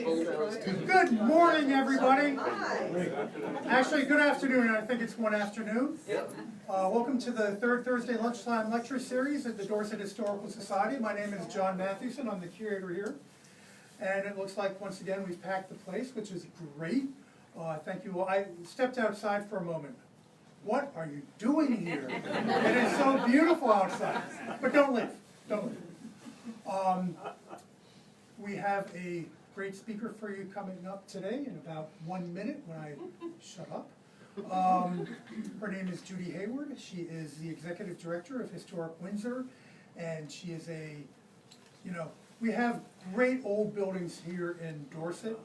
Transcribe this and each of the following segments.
Good morning, everybody. Actually, good afternoon. I think it's one afternoon. Welcome to the third Thursday Lunchtime Lecture Series at the Dorset Historical Society. My name is John Mathewson. I'm the curator here. And it looks like, once again, we've packed the place, which is great. Thank you all. I stepped outside for a moment. What are you doing here? It is so beautiful outside. But don't leave. Don't leave. We have a great speaker for you coming up today in about 1 minute when I shut up. Her name is Judy Hayward. She is the Executive Director of Historic Windsor, and she is we have great old buildings here in Dorset,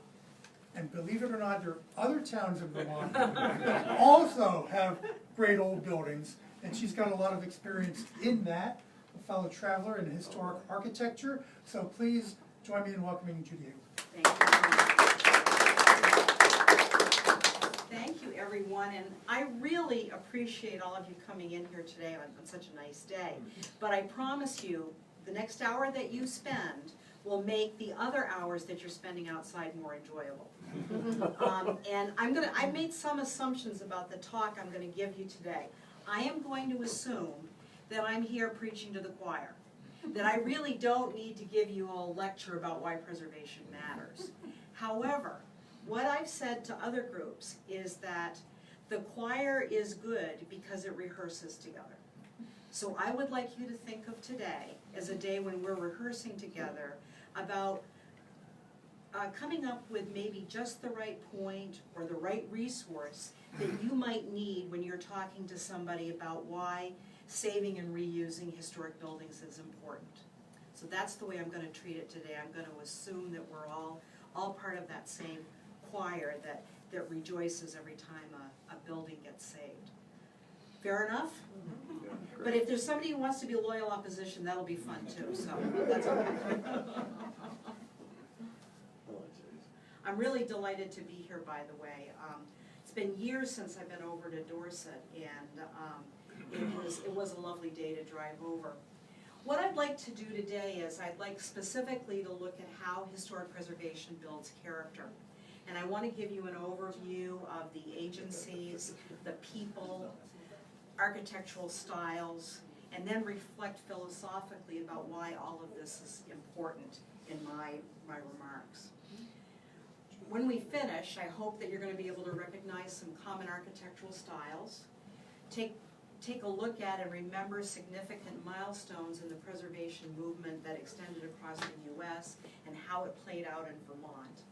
and believe it or not, there are other towns in Vermont that also have great old buildings, and she's got a lot of experience in that, a fellow traveler in historic architecture, so please join me in welcoming Judy Hayward. Thank you, everyone, and I really appreciate all of you coming in here today on such a nice day. But I promise you, the next hour that you spend will make the other hours that you're spending outside more enjoyable. And I made some assumptions about the talk I'm going to give you today. I am going to assume that I'm here preaching to the choir, that I really don't need to give you a lecture about why preservation matters. However, what I've said to other groups is that the choir is good because it rehearses together. So I would like you to think of today as a day when we're rehearsing together about coming up with maybe just the right point or the right resource that you might need when you're talking to somebody about why saving and reusing historic buildings is important. So that's the way I'm going to treat it today. I'm going to assume that we're all part of that same choir that rejoices every time a building gets saved. Fair enough? Yeah, but if there's somebody who wants to be a loyal opposition, that'll be fun too, so that's okay. I'm really delighted to be here, by the way. It's been years since I've been over to Dorset, and it was a lovely day to drive over. What I'd like to do today is I'd like specifically to look at how historic preservation builds character. And I want to give you an overview of the agencies, the people, architectural styles, and then reflect philosophically about why all of this is important in my remarks. When we finish, I hope that you're going to be able to recognize some common architectural styles, take a look at and remember significant milestones in the preservation movement that extended across the U.S. and how it played out in Vermont.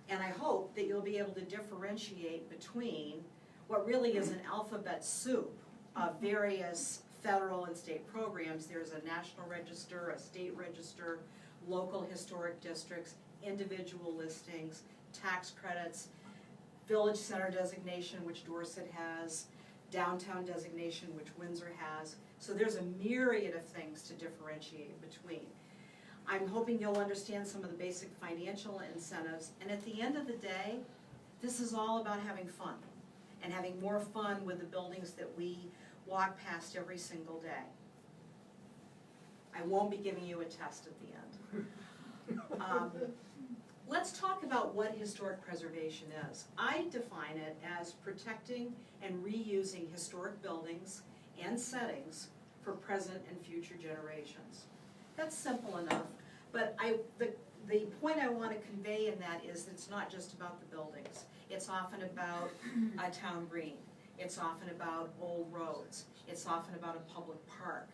And I hope that you'll be able to differentiate between what really is an alphabet soup of various federal and state programs. There's a national register, a state register, local historic districts, individual listings, tax credits, village center designation, which Dorset has, downtown designation, which Windsor has. So there's a myriad of things to differentiate between. I'm hoping you'll understand some of the basic financial incentives, and at the end of the day, this is all about having fun, and having more fun with the buildings that we walk past every single day. I won't be giving you a test at the end. Let's talk about what historic preservation is. I define it as protecting and reusing historic buildings and settings for present and future generations. That's simple enough, but the point I want to convey in that is it's not just about the buildings. It's often about a town green. It's often about old roads. It's often about a public park.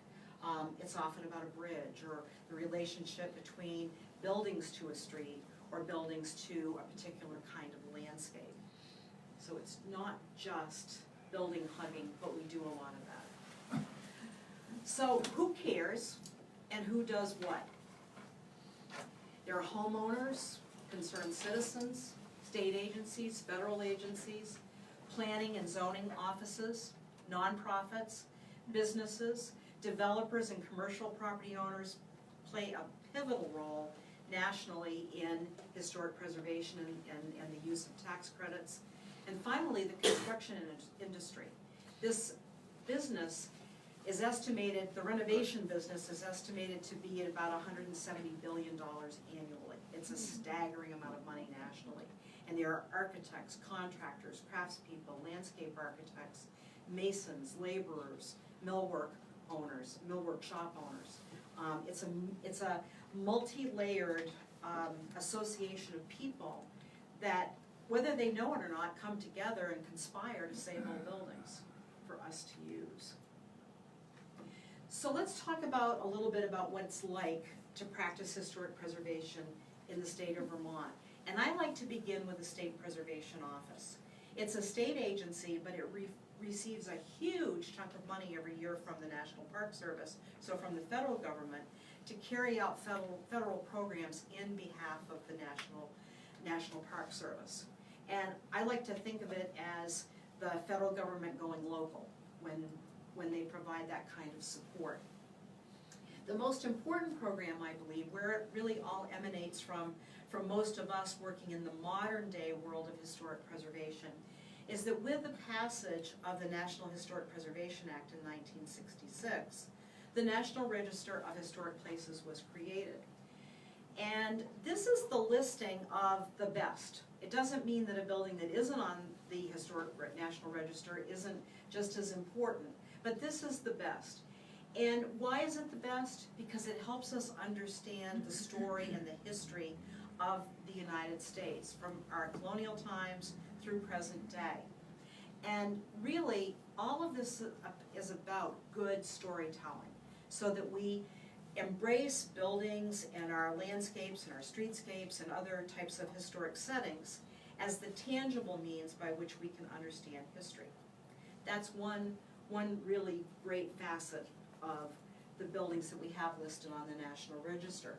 It's often about a bridge, or the relationship between buildings to a street or buildings to a particular kind of landscape. So it's not just building hugging, but we do a lot of that. So who cares and who does what? There are homeowners, concerned citizens, state agencies, federal agencies, planning and zoning offices, nonprofits, businesses, developers and commercial property owners play a pivotal role nationally in historic preservation and the use of tax credits. And finally, the construction industry. This business is estimated, the renovation business is estimated to be at about $170 billion annually. It's a staggering amount of money nationally. And there are architects, contractors, craftspeople, landscape architects, masons, laborers, millwork owners, millwork shop owners. It's a multi-layered association of people that, whether they know it or not, come together and conspire to save old buildings for us to use. So let's talk about a little bit about what it's like to practice historic preservation in the state of Vermont. And I like to begin with the State Preservation Office. It's a state agency, but it receives a huge chunk of money every year from the National Park Service, so from the federal government, to carry out federal programs in behalf of the National Park Service. And I like to think of it as the federal government going local when they provide that kind of support. The most important program, I believe, where it really all emanates from most of us working in the modern day world of historic preservation, is that with the passage of the National Historic Preservation Act in 1966, the National Register of Historic Places was created. And this is the listing of the best. It doesn't mean that a building that isn't on the Historic National Register isn't just as important, but this is the best. And why is it the best? Because it helps us understand the story and the history of the United States from our colonial times through present day. And really, all of this is about good storytelling, so that we embrace buildings and our landscapes and our streetscapes and other types of historic settings as the tangible means by which we can understand history. That's one really great facet of the buildings that we have listed on the National Register.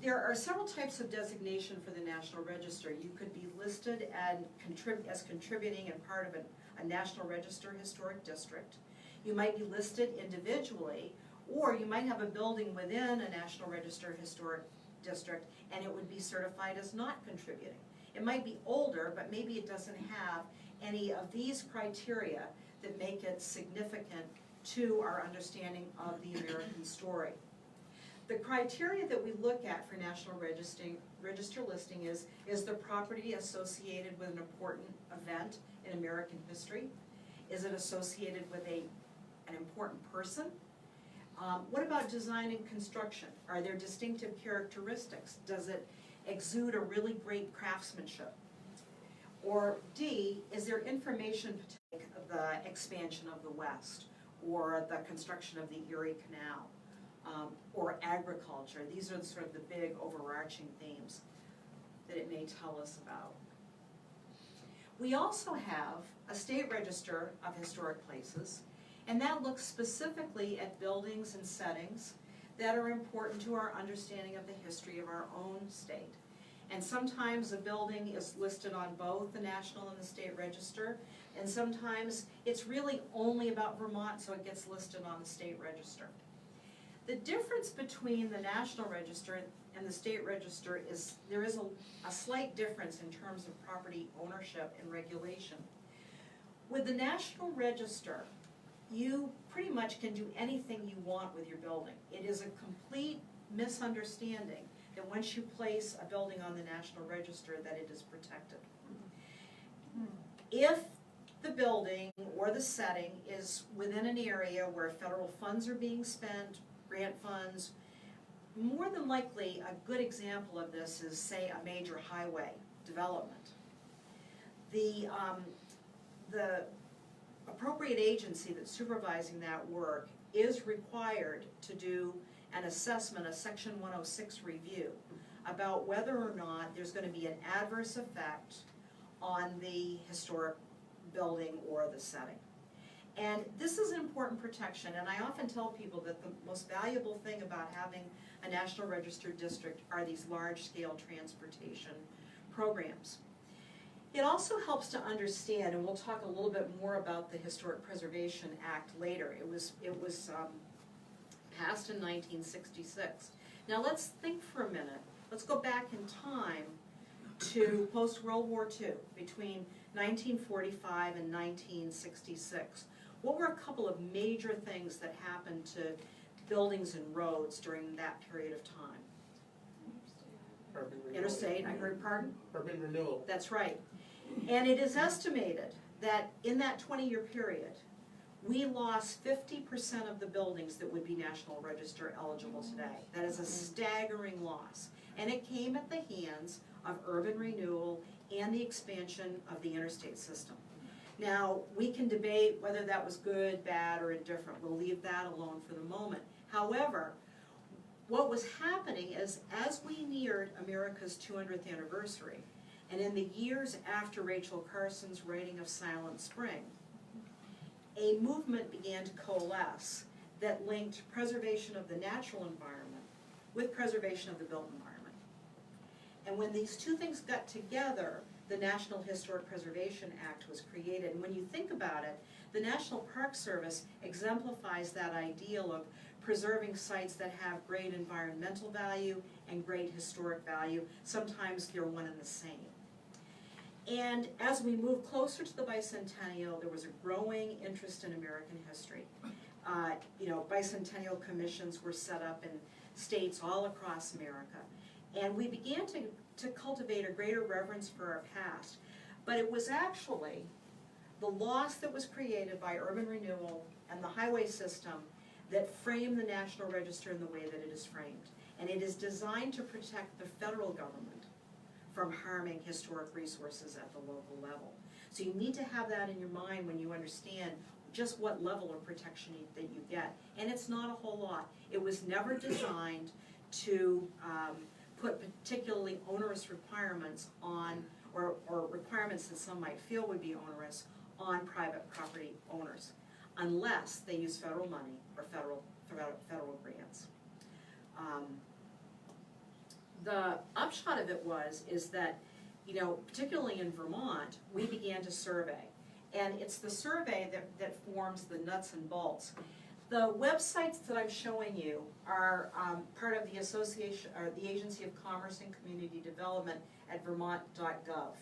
There are several types of designation for the National Register. You could be listed as contributing and part of a National Register historic district. You might be listed individually, or you might have a building within a National Register historic district and it would be certified as not contributing. It might be older, but maybe it doesn't have any of these criteria that make it significant to our understanding of the American story. The criteria that we look at for National Register listing is the property associated with an important event in American history? Is it associated with an important person? What about design and construction? Are there distinctive characteristics? Does it exude a really great craftsmanship? Or D, is there information of the expansion of the West, or the construction of the Erie Canal, or agriculture? These are sort of the big overarching themes that it may tell us about. We also have a state register of historic places, and that looks specifically at buildings and settings that are important to our understanding of the history of our own state. And sometimes a building is listed on both the National and the State Register, and sometimes it's really only about Vermont, so it gets listed on the State Register. The difference between the National Register and the State Register is there is a slight difference in terms of property ownership and regulation. With the National Register, you pretty much can do anything you want with your building. It is a complete misunderstanding that once you place a building on the National Register that it is protected. If the building or the setting is within an area where federal funds are being spent, grant funds, more than likely a good example of this is, say, a major highway development. The appropriate agency that's supervising that work is required to do an assessment, a Section 106 review, about whether or not there's going to be an adverse effect on the historic building or the setting. And this is an important protection, and I often tell people that the most valuable thing about having a National Register district are these large-scale transportation programs. It also helps to understand, and we'll talk a little bit more about the Historic Preservation Act later. It was passed in 1966. Now let's think for a minute. Let's go back in time to post-World War II, between 1945 and 1966. What were a couple of major things that happened to buildings and roads during that period of time? Urban renewal. Interstate, I heard, pardon? Urban renewal. That's right. And it is estimated that in that 20-year period, we lost 50% of the buildings that would be National Register eligible today. That is a staggering loss. And it came at the hands of urban renewal and the expansion of the interstate system. Now, we can debate whether that was good, bad, or indifferent. We'll leave that alone for the moment. However, what was happening is as we neared America's 200th anniversary, and in the years after Rachel Carson's writing of Silent Spring, a movement began to coalesce that linked preservation of the natural environment with preservation of the built environment. And when these two things got together, the National Historic Preservation Act was created. And when you think about it, the National Park Service exemplifies that ideal of preserving sites that have great environmental value and great historic value. Sometimes they're one and the same. And as we move closer to the bicentennial, there was a growing interest in American history. Bicentennial commissions were set up in states all across America. And we began to cultivate a greater reverence for our past. But it was actually the loss that was created by urban renewal and the highway system that framed the National Register in the way that it is framed. And it is designed to protect the federal government from harming historic resources at the local level. So you need to have that in your mind when you understand just what level of protection that you get. And it's not a whole lot. It was never designed to put particularly onerous requirements on, or requirements that some might feel would be onerous, on private property owners, unless they use federal money or federal grants. The upshot of it is that, particularly in Vermont, we began to survey. And it's the survey that forms the nuts and bolts. The websites that I'm showing you are part of the association, or the Agency of Commerce and Community Development at vermont.gov,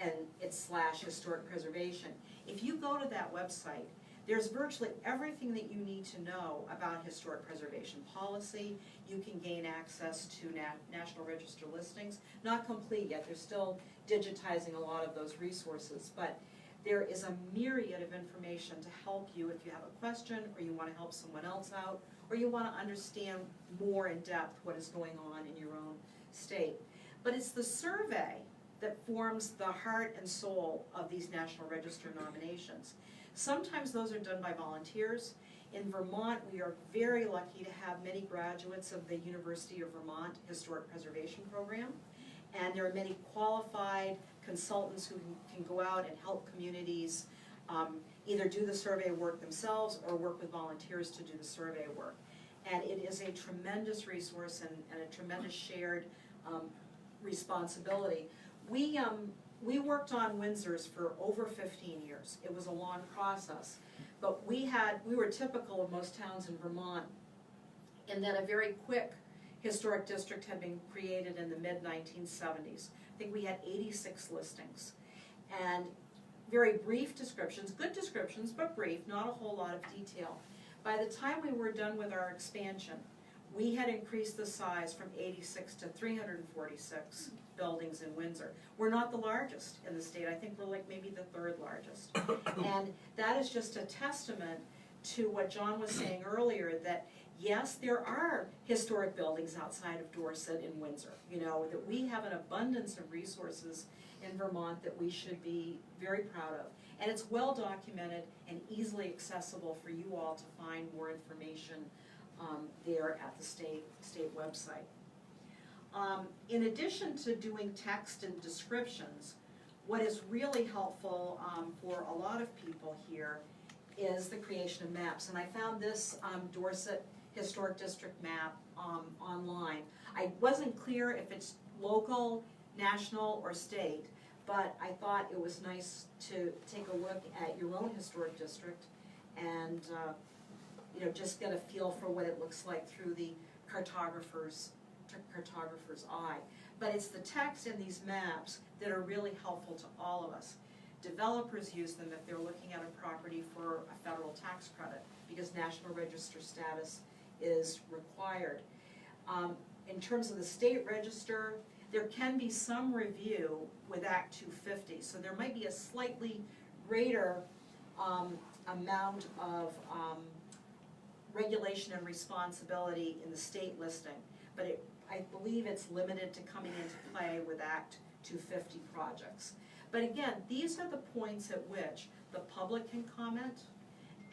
and it's /historic preservation. If you go to that website, there's virtually everything that you need to know about historic preservation policy. You can gain access to National Register listings. Not complete yet, they're still digitizing a lot of those resources, but there is a myriad of information to help you if you have a question, or you want to help someone else out, or you want to understand more in depth what is going on in your own state. But it's the survey that forms the heart and soul of these National Register nominations. Sometimes those are done by volunteers. In Vermont, we are very lucky to have many graduates of the University of Vermont Historic Preservation Program. And there are many qualified consultants who can go out and help communities either do the survey work themselves or work with volunteers to do the survey work. And it is a tremendous resource and a tremendous shared responsibility. We worked on Windsor's for over 15 years. It was a long process, but we were typical of most towns in Vermont in that a very quick historic district had been created in the mid-1970s. I think we had 86 listings, and very brief descriptions, good descriptions, but brief, not a whole lot of detail. By the time we were done with our expansion, we had increased the size from 86 to 346 buildings in Windsor. We're not the largest in the state. I think we're like maybe the third largest. And that is just a testament to what John was saying earlier, that yes, there are historic buildings outside of Dorset in Windsor, that we have an abundance of resources in Vermont that we should be very proud of. And it's well documented and easily accessible for you all to find more information there at the state website. In addition to doing text and descriptions, what is really helpful for a lot of people here is the creation of maps. And I found this Dorset Historic District map online. I wasn't clear if it's local, national, or state, but I thought it was nice to take a look at your own historic district and just get a feel for what it looks like through the cartographer's eye. But it's the text in these maps that are really helpful to all of us. Developers use them if they're looking at a property for a federal tax credit, because National Register status is required. in terms of the state register, there can be some review with Act 250. So there might be a slightly greater amount of regulation and responsibility in the state listing. But I believe it's limited to coming into play with Act 250 projects. But again, these are the points at which the public can comment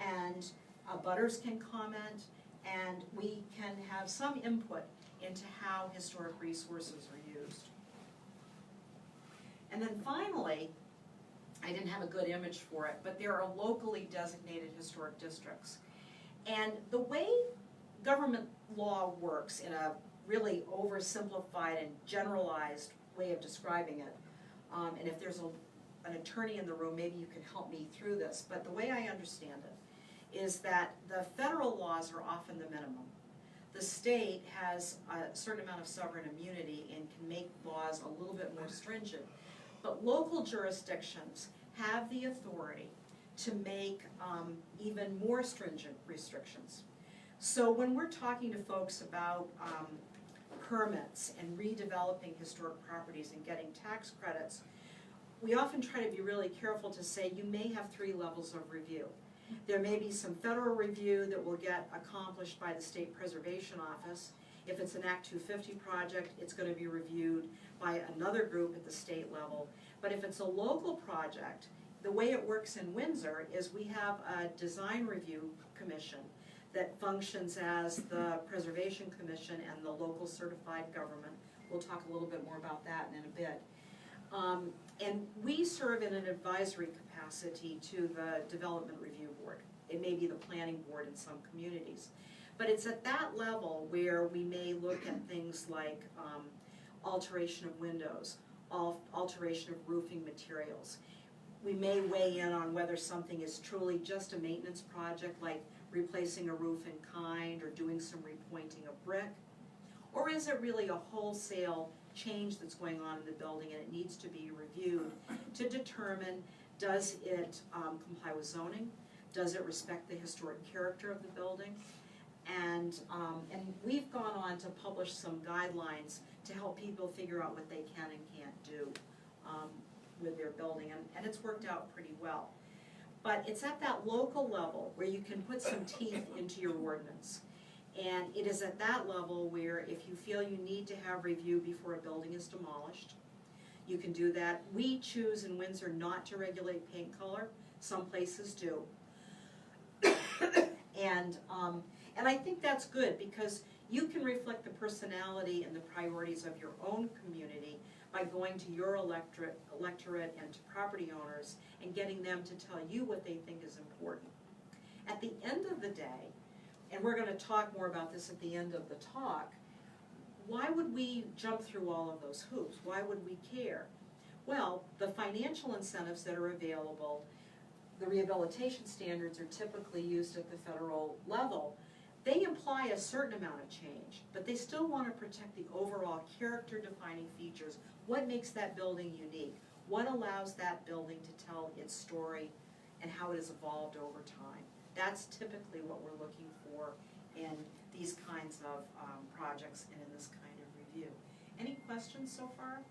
and abutters can comment, and we can have some input into how historic resources are used. And then finally, I didn't have a good image for it, but there are locally designated historic districts. And the way government law works in a really oversimplified and generalized way of describing it, and if there's an attorney in the room, maybe you can help me through this, but the way I understand it is that the federal laws are often the minimum. The state has a certain amount of sovereign immunity and can make laws a little bit more stringent, but local jurisdictions have the authority to make even more stringent restrictions. So when we're talking to folks about permits and redeveloping historic properties and getting tax credits, we often try to be really careful to say you may have 3 levels of review. There may be some federal review that will get accomplished by the State Preservation Office. If it's an Act 250 project, it's going to be reviewed by another group at the state level. But if it's a local project, the way it works in Windsor is we have a design review commission that functions as the Preservation Commission and the local certified government. We'll talk a little bit more about that in a bit. And we serve in an advisory capacity to the Development Review Board. It may be the planning board in some communities. But it's at that level where we may look at things like alteration of windows, alteration of roofing materials. We may weigh in on whether something is truly just a maintenance project, like replacing a roof in kind or doing some repointing of brick, or is it really a wholesale change that's going on in the building and it needs to be reviewed to determine, does it comply with zoning? Does it respect the historic character of the building? And we've gone on to publish some guidelines to help people figure out what they can and can't do with their building, and it's worked out pretty well. But it's at that local level where you can put some teeth into your ordinance. And it is at that level where if you feel you need to have review before a building is demolished, you can do that. We choose in Windsor not to regulate paint color. Some places do. And I think that's good because you can reflect the personality and the priorities of your own community by going to your electorate and to property owners and getting them to tell you what they think is important. At the end of the day, and we're going to talk more about this at the end of the talk, why would we jump through all of those hoops? Why would we care? Well, the financial incentives that are available, the rehabilitation standards are typically used at the federal level. They imply a certain amount of change, but they still want to protect the overall character-defining features. What makes that building unique? What allows that building to tell its story and how it has evolved over time? That's typically what we're looking for in these kinds of projects and in this kind of review. Any questions so far?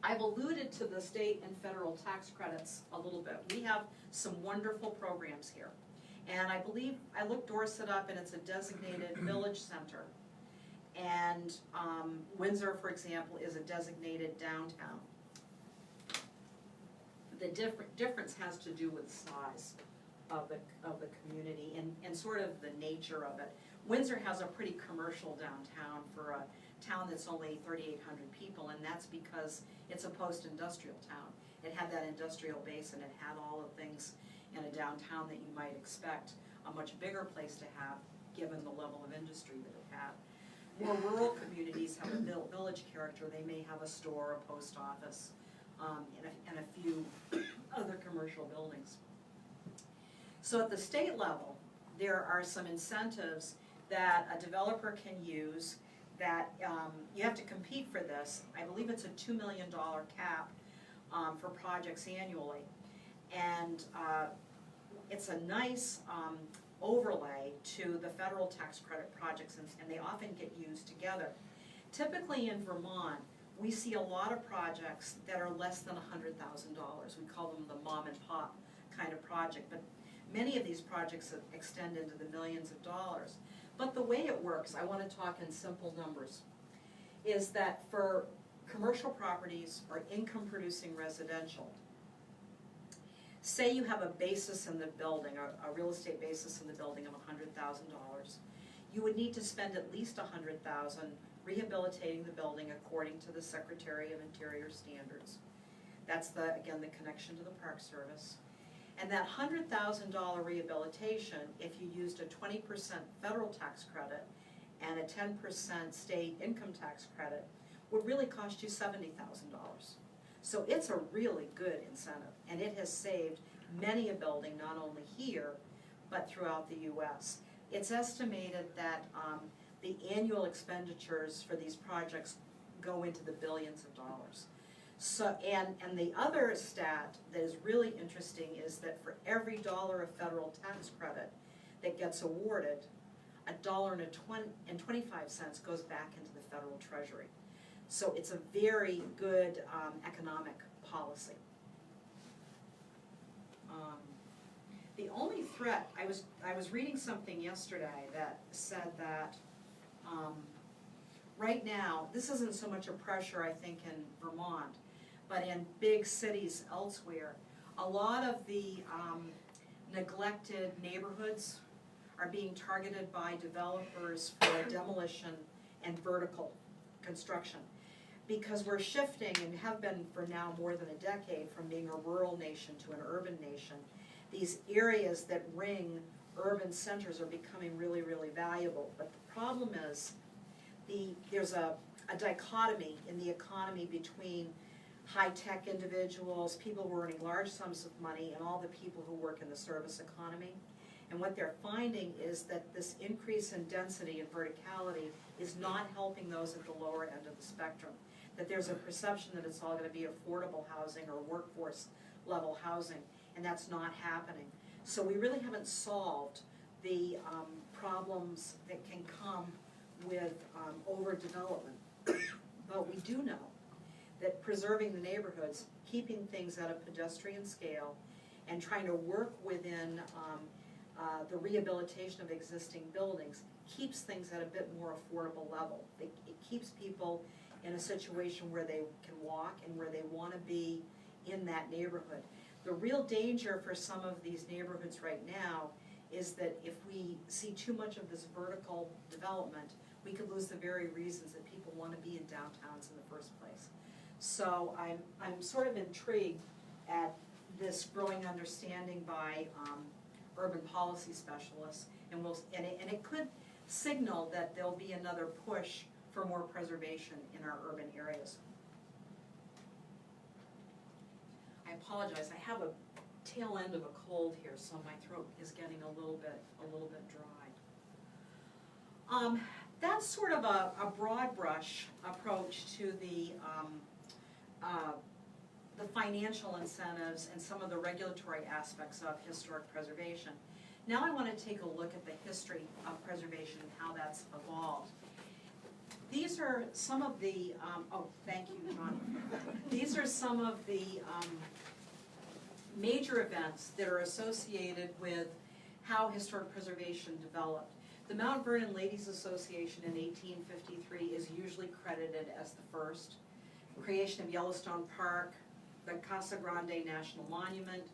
I've alluded to the state and federal tax credits a little bit. We have some wonderful programs here. And I believe, I looked Dorset up and it's a designated village center. And Windsor, for example, is a designated downtown. The difference has to do with size of the community and sort of the nature of it. Windsor has a pretty commercial downtown for a town that's only 3,800 people, and that's because it's a post-industrial town. It had that industrial base and it had all the things in a downtown that you might expect a much bigger place to have given the level of industry that it had. More rural communities have a village character. They may have a store, a post office, and a few other commercial buildings. So at the state level, there are some incentives that a developer can use that you have to compete for this. I believe it's a $2 million cap for projects annually. And it's a nice overlay to the federal tax credit projects, and they often get used together. Typically in Vermont, we see a lot of projects that are less than $100,000. We call them the mom and pop kind of project, but many of these projects extend into the millions of dollars. But the way it works, I want to talk in simple numbers, is that for commercial properties or income producing residential, say you have a basis in the building, a real estate basis in the building of $100,000, you would need to spend at least $100,000 rehabilitating the building according to the Secretary of Interior standards. That's again, the connection to the Park Service. And that $100,000 rehabilitation, if you used a 20% federal tax credit and a 10% state income tax credit, would really cost you $70,000. So it's a really good incentive, and it has saved many a building, not only here, but throughout the US. It's estimated that the annual expenditures for these projects go into the billions of dollars. So, and the other stat that is really interesting is that for every dollar of federal tax credit that gets awarded, $1.25 goes back into the federal treasury. So it's a very good economic policy. The only threat, I was reading something yesterday that said that right now, this isn't so much a pressure, I think, in Vermont, but in big cities elsewhere, a lot of the neglected neighborhoods are being targeted by developers for demolition and vertical construction. Because we're shifting, and have been for now more than a decade, from being a rural nation to an urban nation. These areas that ring urban centers are becoming really, really valuable. But the problem is, there's a dichotomy in the economy between high-tech individuals, people who are earning large sums of money, and all the people who work in the service economy. And what they're finding is that this increase in density and verticality is not helping those at the lower end of the spectrum. That there's a perception that it's all going to be affordable housing or workforce level housing, and that's not happening. So we really haven't solved the problems that can come with overdevelopment. But we do know that preserving the neighborhoods, keeping things at a pedestrian scale, and trying to work within the rehabilitation of existing buildings keeps things at a bit more affordable level. It keeps people in a situation where they can walk and where they want to be in that neighborhood. The real danger for some of these neighborhoods right now is that if we see too much of this vertical development, we could lose the very reasons that people want to be in downtowns in the first place. So I'm sort of intrigued at this growing understanding by urban policy specialists, and it could signal that there'll be another push for more preservation in our urban areas. I apologize, I have a tail end of a cold here, so my throat is getting a little bit dry. That's sort of a broad brush approach to the financial incentives and some of the regulatory aspects of historic preservation. Now I want to take a look at the history of preservation and how that's evolved. These are some of the, oh, thank you, John. These are some of the major events that are associated with how historic preservation developed. The Mount Vernon Ladies Association in 1853 is usually credited as the first. Creation of Yellowstone Park, the Casa Grande National Monument,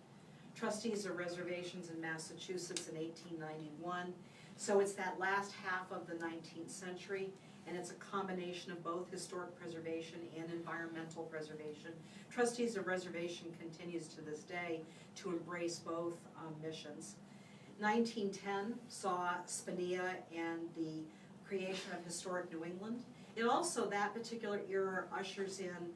Trustees of Reservations in Massachusetts in 1891. So it's that last half of the 19th century, and it's a combination of both historic preservation and environmental preservation. Trustees of Reservation continues to this day to embrace both missions. 1910 saw Spinia and the creation of historic New England. It also, that particular era, ushers in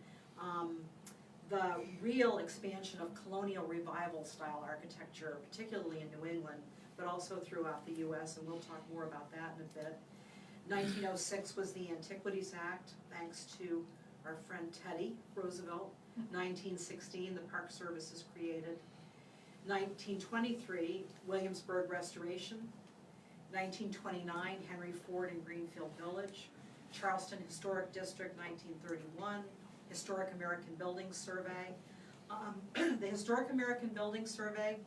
the real expansion of colonial revival style architecture, particularly in New England, but also throughout the US, and we'll talk more about that in a bit. 1906 was the Antiquities Act, thanks to our friend Teddy Roosevelt. 1916, the Park Service is created. 1923, Williamsburg Restoration 1929, Henry Ford and Greenfield Village. Charleston Historic District, 1931, Historic American Building Survey. The Historic American Building Survey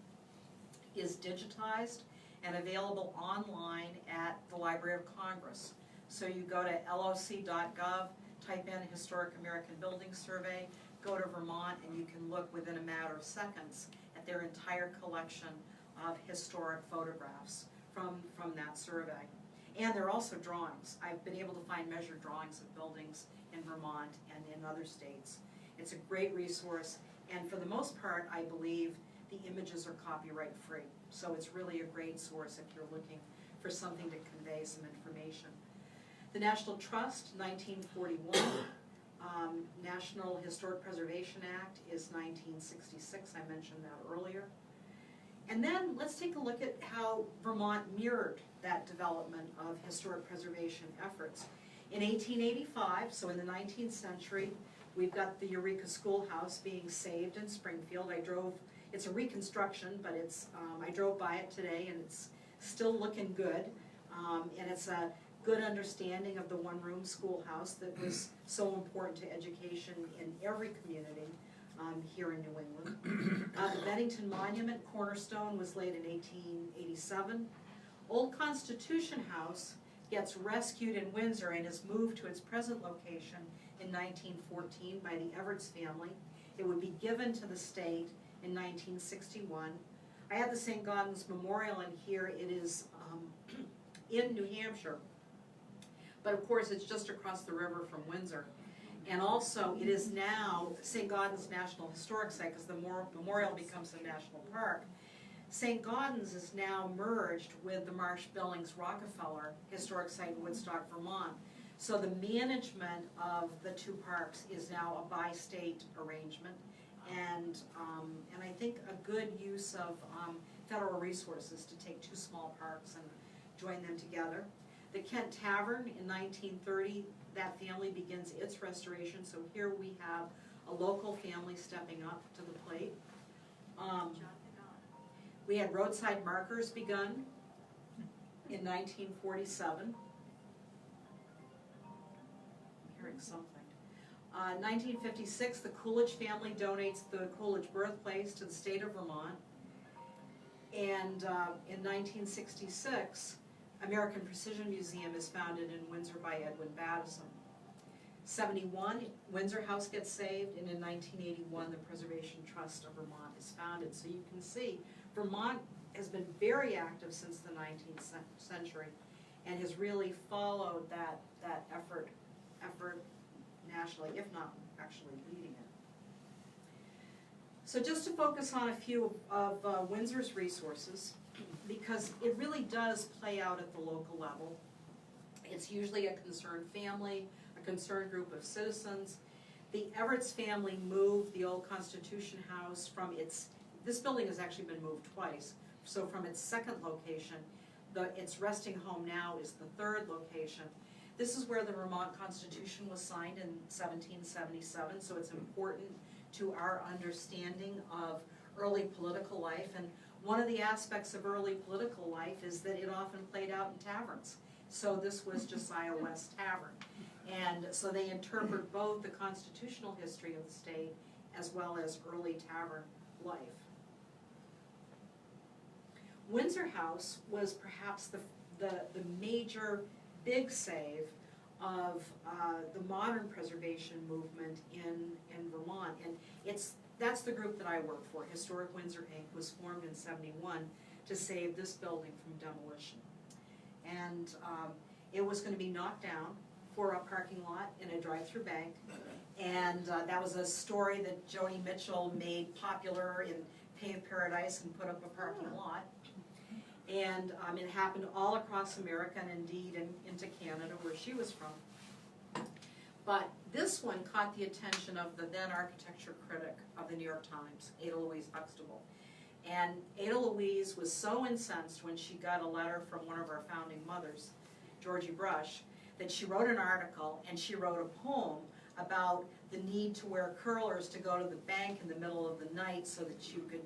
is digitized and available online at the Library of Congress. So you go to loc.gov, type in Historic American Building Survey, go to Vermont, and you can look within a matter of seconds at their entire collection of historic photographs from that survey. And there are also drawings. I've been able to find measured drawings of buildings in Vermont and in other states. It's a great resource, and for the most part, I believe the images are copyright free. So it's really a great source if you're looking for something to convey some information. The National Trust, 1941. National Historic Preservation Act is 1966. I mentioned that earlier. And then let's take a look at how Vermont mirrored that development of historic preservation efforts. In 1885, so in the 19th century, we've got the Eureka Schoolhouse being saved in Springfield. It's a reconstruction, but I drove by it today and it's still looking good. And it's a good understanding of the one-room schoolhouse that was so important to education in every community here in New England. The Bennington Monument cornerstone was laid in 1887. Old Constitution House gets rescued in Windsor and is moved to its present location in 1914 by the Evarts family. It would be given to the state in 1961. I have the St. Gaudens Memorial in here. It is in New Hampshire, but of course it's just across the river from Windsor. And also it is now St. Gaudens National Historic Site because the memorial becomes a national park. St. Gaudens is now merged with the Marsh Billings Rockefeller Historic Site in Woodstock, Vermont. So the management of the two parks is now a bi-state arrangement, and I think a good use of federal resources to take two small parks and join them together. The Kent Tavern in 1930, that family begins its restoration, so here we have a local family stepping up to the plate. We had roadside markers begun in 1947. I'm hearing something. 1956, the Coolidge family donates the Coolidge birthplace to the state of Vermont. And in 1966, American Precision Museum is founded in Windsor by Edwin Battison. 71, Windsor House gets saved, and in 1981, the Preservation Trust of Vermont is founded. So you can see Vermont has been very active since the 19th century and has really followed that effort nationally, if not actually leading it. So just to focus on a few of Windsor's resources, because it really does play out at the local level. It's usually a concerned family, a concerned group of citizens. The Evarts family moved the old Constitution House from this building has actually been moved twice, so from its second location, its resting home now is the third location. This is where the Vermont Constitution was signed in 1777, so it's important to our understanding of early political life. And one of the aspects of early political life is that it often played out in taverns. So this was Josiah West Tavern. And so they interpret both the constitutional history of the state as well as early tavern life. Windsor House was perhaps the major big save of the modern preservation movement in Vermont. And that's the group that I work for. Historic Windsor Inc. was formed in '71 to save this building from demolition. And it was going to be knocked down for a parking lot in a drive-through bank. And that was a story that Joni Mitchell made popular in Paved Paradise and put up a parking lot. And it happened all across America and indeed into Canada where she was from. But this one caught the attention of the then architecture critic of the New York Times, Ada Louise Huxtable. And Ada Louise was so incensed when she got a letter from one of our founding mothers, Georgie Brush, that she wrote an article and she wrote a poem about the need to wear curlers to go to the bank in the middle of the night so that you could,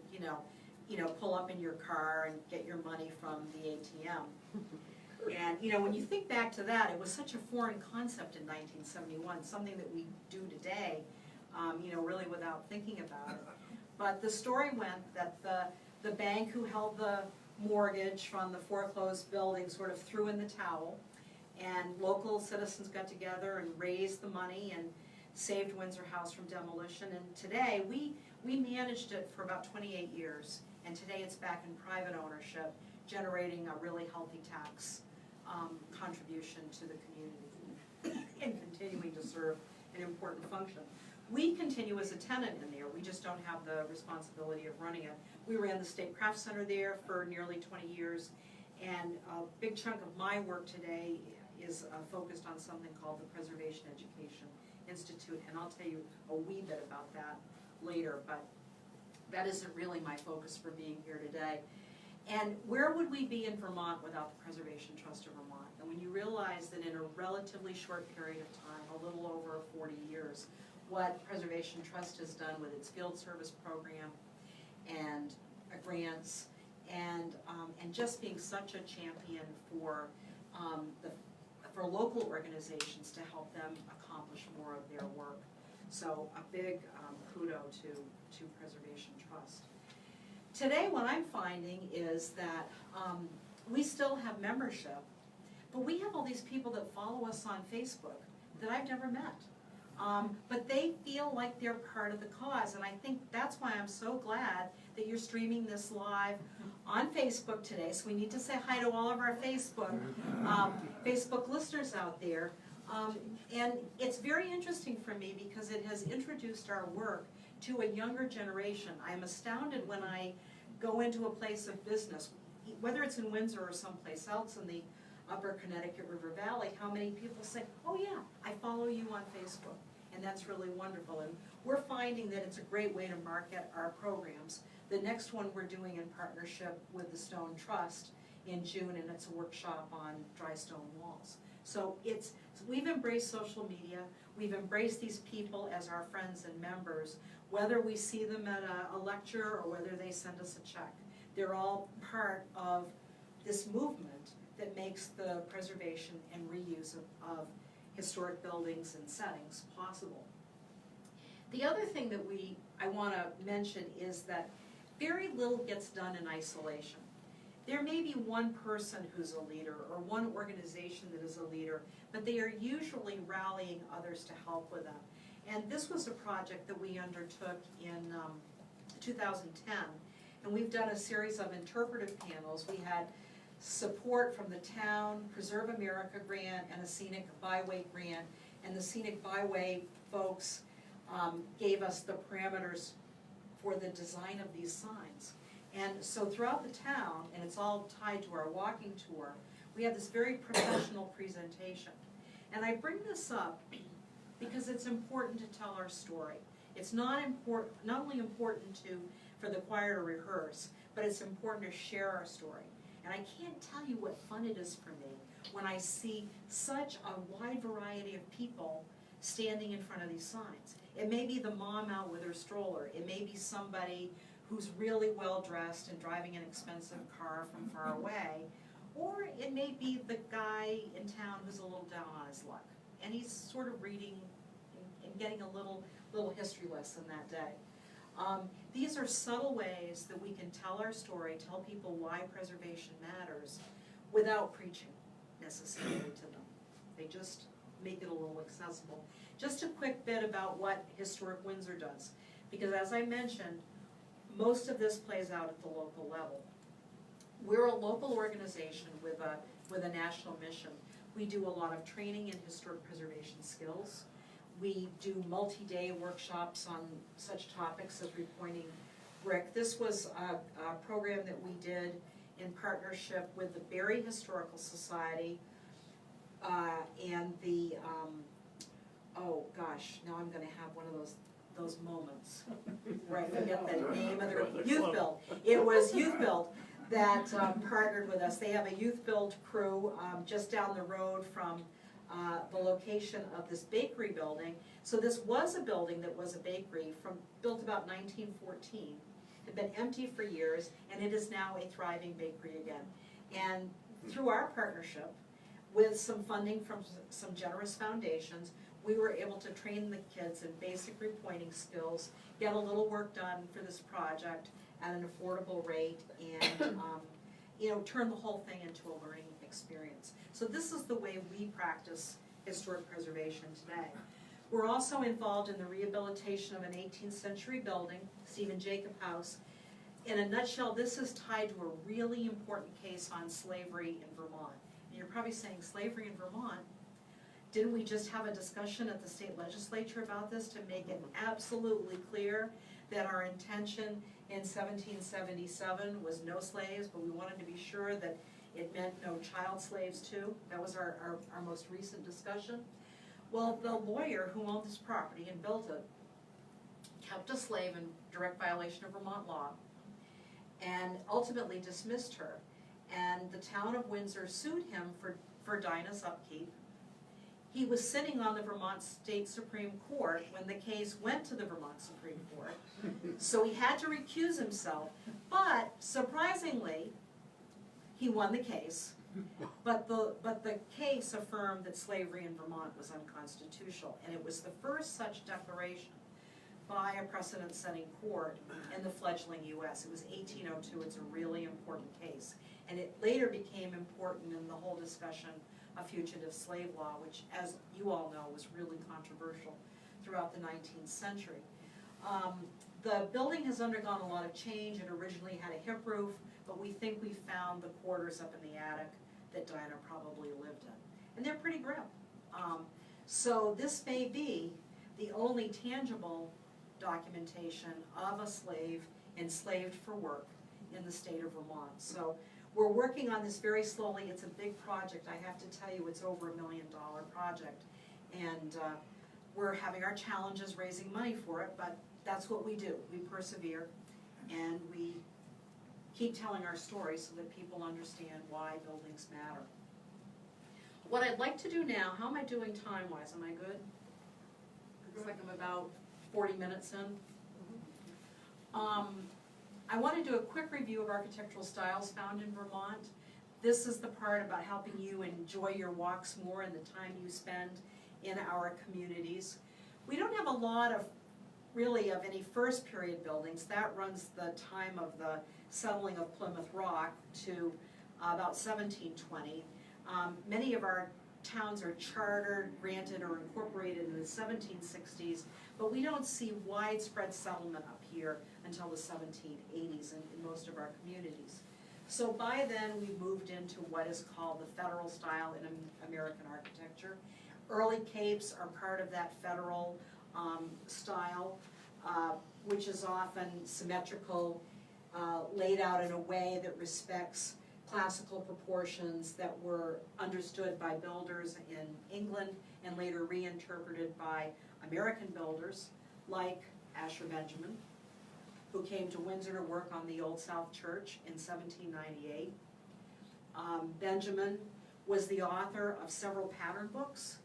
pull up in your car and get your money from the ATM. And, you know, when you think back to that, it was such a foreign concept in 1971, something that we do today, you know, really without thinking about it. But the story went that the bank who held the mortgage from the foreclosed building sort of threw in the towel, and local citizens got together and raised the money and saved Windsor House from demolition. And today, we managed it for about 28 years, and today it's back in private ownership, generating a really healthy tax contribution to the community and continuing to serve an important function. We continue as a tenant in there, we just don't have the responsibility of running it. We ran the State Craft Center there for nearly 20 years, and a big chunk of my work today is focused on something called the Preservation Education Institute, and I'll tell you a wee bit about that later, but that isn't really my focus for being here today. And where would we be in Vermont without the Preservation Trust of Vermont? And when you realize that in a relatively short period of time, a little over 40 years, what Preservation Trust has done with its field service program and grants and just being such a champion for local organizations to help them accomplish more of their work. So a big kudo to Preservation Trust. Today what I'm finding is that we still have membership, but we have all these people that follow us on Facebook that I've never met. But they feel like they're part of the cause, and I think that's why I'm so glad that you're streaming this live on Facebook today. So we need to say hi to all of our Facebook listeners out there. And it's very interesting for me because it has introduced our work to a younger generation. I'm astounded when I go into a place of business, whether it's in Windsor or someplace else in the upper Connecticut River Valley, how many people say, oh yeah, I follow you on Facebook. And that's really wonderful. And we're finding that it's a great way to market our programs. The next one we're doing in partnership with the Stone Trust in June, and it's a workshop on dry stone walls. So we've embraced social media, we've embraced these people as our friends and members, whether we see them at a lecture or whether they send us a check. They're all part of this movement that makes the preservation and reuse of historic buildings and settings possible. The other thing that I want to mention is that very little gets done in isolation. There may be one person who's a leader or one organization that is a leader, but they are usually rallying others to help with them. And this was a project that we undertook in 2010, and we've done a series of interpretive panels. We had support from the town, Preserve America grant, and a Scenic Byway grant, and the Scenic Byway folks gave us the parameters for the design of these signs. And so throughout the town, and it's all tied to our walking tour, we have this very professional presentation. And I bring this up because it's important to tell our story. It's not only important for the choir to rehearse, but it's important to share our story. And I can't tell you what fun it is for me when I see such a wide variety of people standing in front of these signs. It may be the mom out with her stroller. It may be somebody who's really well dressed and driving an expensive car from far away. Or it may be the guy in town who's a little down on his luck. And he's sort of reading and getting a little history lesson that day. These are subtle ways that we can tell our story, tell people why preservation matters, without preaching necessarily to them. They just make it a little accessible. Just a quick bit about what Historic Windsor does, because as I mentioned, most of this plays out at the local level. We're a local organization with a national mission. We do a lot of training in historic preservation skills. We do multi-day workshops on such topics as repointing brick. This was a program that we did in partnership with the Barry Historical Society and the, oh gosh, now I'm gonna have one of those moments where I forget the name of the Youth Build. It was Youth Build that partnered with us. They have a Youth Build crew just down the road from the location of this bakery building. So this was a building that was a bakery built about 1914. It had been empty for years, and it is now a thriving bakery again. And through our partnership, with some funding from some generous foundations, we were able to train the kids in basic repointing skills, get a little work done for this project at an affordable rate, and turn the whole thing into a learning experience. So this is the way we practice historic preservation today. We're also involved in the rehabilitation of an 18th century building, Stephen Jacob House. In a nutshell, this is tied to a really important case on slavery in Vermont. And you're probably saying, slavery in Vermont? Didn't we just have a discussion at the state legislature about this to make it absolutely clear that our intention in 1777 was no slaves, but we wanted to be sure that it meant no child slaves too? That was our most recent discussion. Well, the lawyer who owned this property and built it kept a slave in direct violation of Vermont law and ultimately dismissed her. And the town of Windsor sued him for Dinah's upkeep. He was sitting on the Vermont State Supreme Court when the case went to the Vermont Supreme Court, so he had to recuse himself. But surprisingly, he won the case. But the case affirmed that slavery in Vermont was unconstitutional, and it was the first such declaration by a precedent-setting court in the fledgling U.S. It was 1802. It's a really important case, and it later became important in the whole discussion of fugitive slave law, which, as you all know, was really controversial throughout the 19th century. The building has undergone a lot of change. It originally had a hip roof, but we think we found the quarters up in the attic that Dinah probably lived in. And they're pretty grim. So this may be the only tangible documentation of a slave enslaved for work in the state of Vermont. So we're working on this very slowly. It's a big project. I have to tell you, it's over $1 million project. And we're having our challenges raising money for it, but that's what we do. We persevere, and we keep telling our story so that people understand why buildings matter. What I'd like to do now, how am I doing time-wise? Am I good? Looks like I'm about 40 minutes in. I want to do a quick review of architectural styles found in Vermont. This is the part about helping you enjoy your walks more and the time you spend in our communities. We don't have a lot of really of any first period buildings. That runs the time of the settling of Plymouth Rock to about 1720. Many of our towns are chartered, granted, or incorporated in the 1760s, but we don't see widespread settlement up here until the 1780s in most of our communities. So by then we moved into what is called the federal style in American architecture. Early capes are part of that federal style, which is often symmetrical, laid out in a way that respects classical proportions that were understood by builders in England and later reinterpreted by American builders like Asher Benjamin, who came to Windsor to work on the Old South Church in 1798. Benjamin was the author of several pattern books.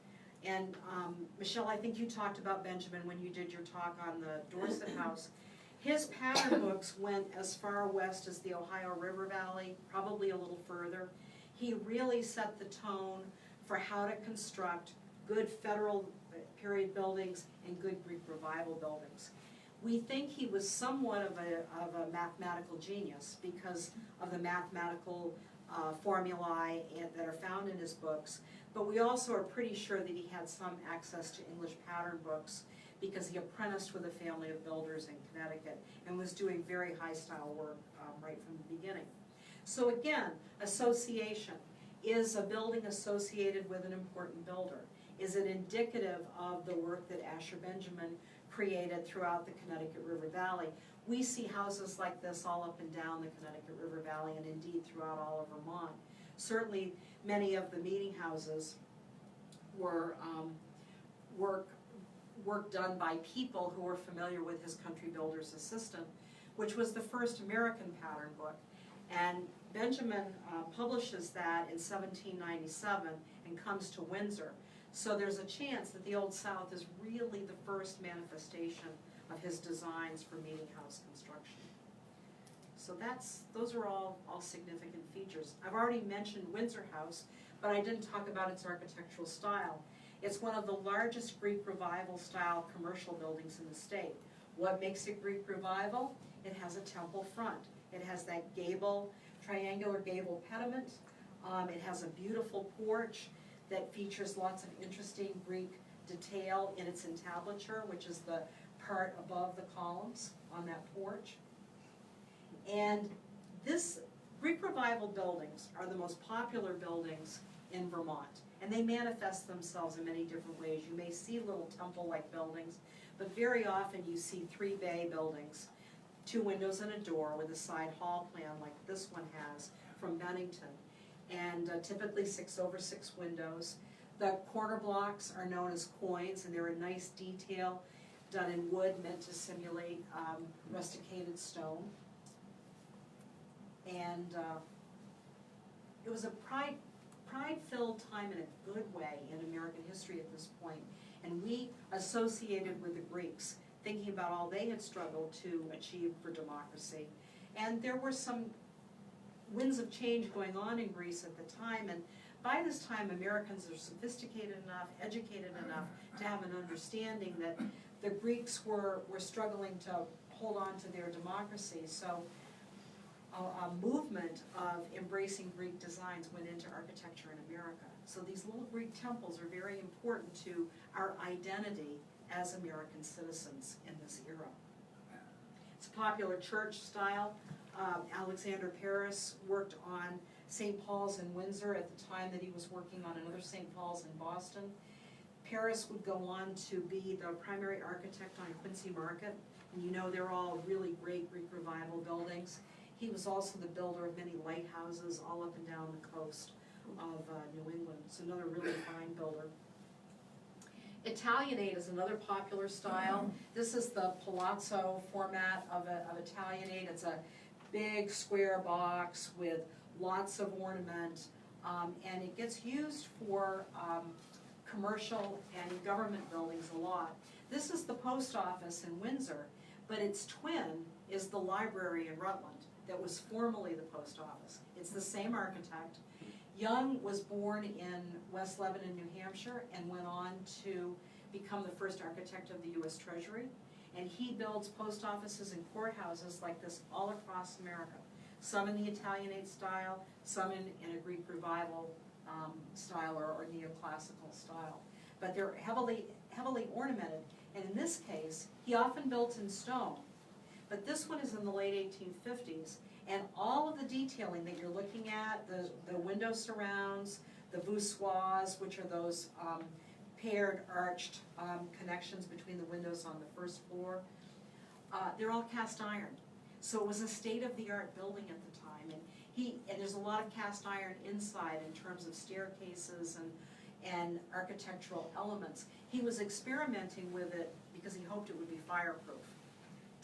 And Michelle, I think you talked about Benjamin when you did your talk on the Dorset House. His pattern books went as far west as the Ohio River Valley, probably a little further. He really set the tone for how to construct good federal period buildings and good Greek revival buildings. We think he was somewhat of a mathematical genius because of the mathematical formulae that are found in his books, but we also are pretty sure that he had some access to English pattern books because he apprenticed with a family of builders in Connecticut and was doing very high style work right from the beginning. So again, association. Is a building associated with an important builder? Is it indicative of the work that Asher Benjamin created throughout the Connecticut River Valley? We see houses like this all up and down the Connecticut River Valley and indeed throughout all of Vermont. Certainly many of the meeting houses were work done by people who were familiar with his Country Builder's Assistant, which was the first American pattern book. And Benjamin publishes that in 1797 and comes to Windsor. So there's a chance that the Old South is really the first manifestation of his designs for meeting house construction. So those are all significant features. I've already mentioned Windsor House, but I didn't talk about its architectural style. It's one of the largest Greek Revival style commercial buildings in the state. What makes it Greek Revival? It has a temple front. It has that gable, triangular gable pediment. It has a beautiful porch that features lots of interesting Greek detail in its entablature, which is the part above the columns on that porch. And this Greek Revival buildings are the most popular buildings in Vermont, and they manifest themselves in many different ways. You may see little temple-like buildings, but very often you see 3 bay buildings, 2 windows and a door with a side hall plan like this one has from Bennington, and typically 6/6 windows. The corner blocks are known as coins, and they're a nice detail done in wood meant to simulate rusticated stone. And it was a pride-filled time in a good way in American history at this point. And we associated with the Greeks, thinking about all they had struggled to achieve for democracy. And there were some winds of change going on in Greece at the time, and by this time Americans are sophisticated enough, educated enough to have an understanding that the Greeks were struggling to hold on to their democracy. So a movement of embracing Greek designs went into architecture in America. So these little Greek temples are very important to our identity as American citizens in this era. It's a popular church style. Alexander Paris worked on St. Paul's in Windsor at the time that he was working on another St. Paul's in Boston. Paris would go on to be the primary architect on Quincy Market, and you know they're all really great Greek Revival buildings. He was also the builder of many lighthouses all up and down the coast of New England. It's another really fine builder. Italianate is another popular style. This is the palazzo format of Italianate. It's a big square box with lots of ornament, and it gets used for commercial and government buildings a lot. This is the post office in Windsor, but its twin is the library in Rutland that was formerly the post office. It's the same architect. Young was born in West Lebanon, New Hampshire, and went on to become the first architect of the U.S. Treasury. And he builds post offices and courthouses like this all across America. Some in the Italianate style, some in a Greek Revival style or neoclassical style. But they're heavily ornamented. And in this case, he often built in stone. But this one is in the late 1850s, and all of the detailing that you're looking at, the window surrounds, the voussoirs, which are those paired arched connections between the windows on the first floor, they're all cast iron. So it was a state-of-the-art building at the time, and there's a lot of cast iron inside in terms of staircases and architectural elements. He was experimenting with it because he hoped it would be fireproof.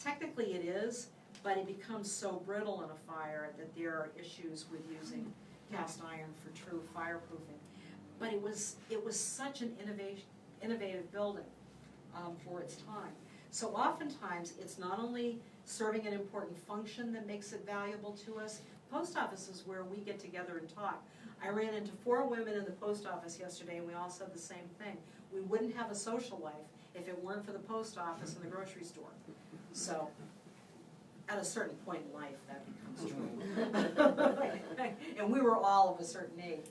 Technically it is, but it becomes so brittle in a fire that there are issues with using cast iron for true fireproofing. But it was such an innovative building for its time. So oftentimes it's not only serving an important function that makes it valuable to us. Post office is where we get together and talk. I ran into 4 women in the post office yesterday, and we all said the same thing. We wouldn't have a social life if it weren't for the post office and the grocery store. So, at a certain point in life, that becomes true. And we were all of a certain age.